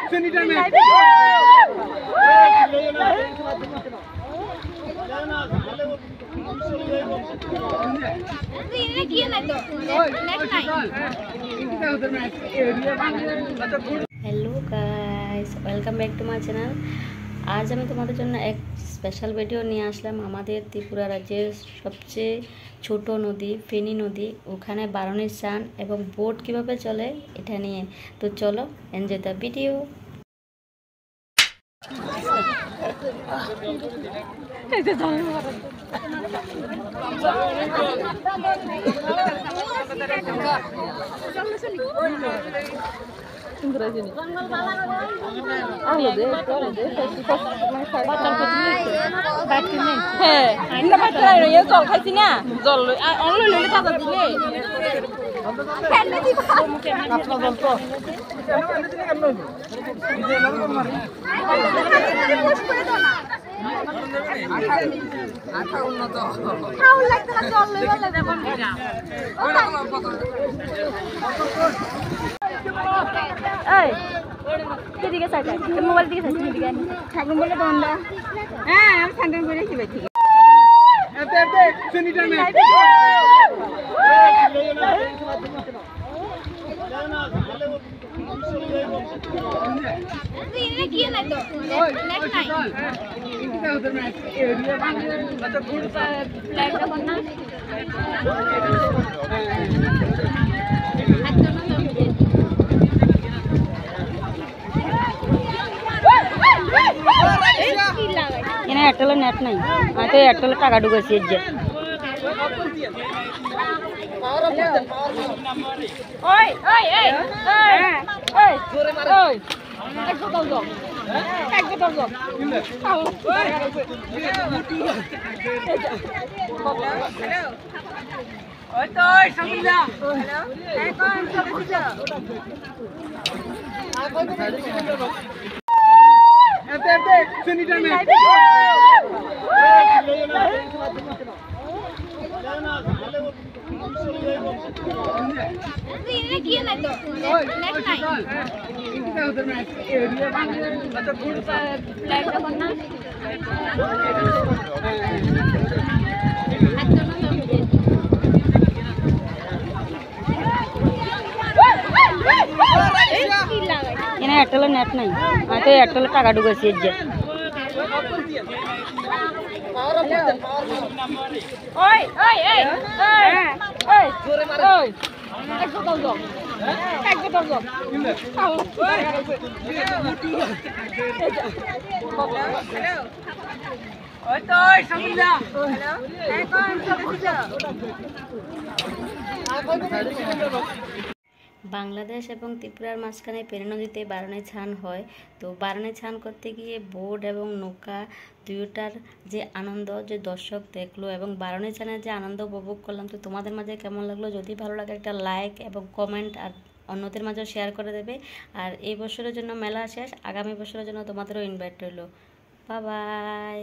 Hello guys, welcome back to my channel. आज আমি তোমাদের জন্য এক স্পেশাল ভিডিও নিয়ে আসলাম। আমাদের ত্রিপুরা রাজ্যের সবচেয়ে ছোট নদী ফেনী নদী, ওখানে বারণের স্নান এবং বোট কিভাবে চলে এটা নিয়ে। তো চলো এনজয় দ্য ভিডিও। জল খাইছি না জল দিলে মোবাইল দিকে ঠাকুর বলে বন্ধ। হ্যাঁ আমি স্যান্ডেল করে কি ঠিক এখানে এয়ারটেলের নেট নাই, আমি তো এয়ারটেলের টাকা ঢুকেছি। এখানে এয়ারটেলের নেট নাই, আমি তো এয়ারটেলের টাকা ঢুকেছি। বাংলাদেশ এবং ত্রিপুরার মাঝখানে ফেনী নদীতে বারণের ছান হয়। তো বারণের ছান করতে গিয়ে বোট এবং নৌকা দুইটার যে আনন্দ যে দর্শক দেখলো এবং বারণের ছানের যে আনন্দ উপভোগ করলাম, তো তোমাদের মাঝে কেমন লাগলো? যদি ভালো লাগে একটা লাইক এবং কমেন্ট আর অন্যদের মাঝেও শেয়ার করে দেবে। আর এই বছরের জন্য মেলা শেষ, আগামী বছরের জন্য তোমাদেরও ইনভাইট রইল। Bye bye.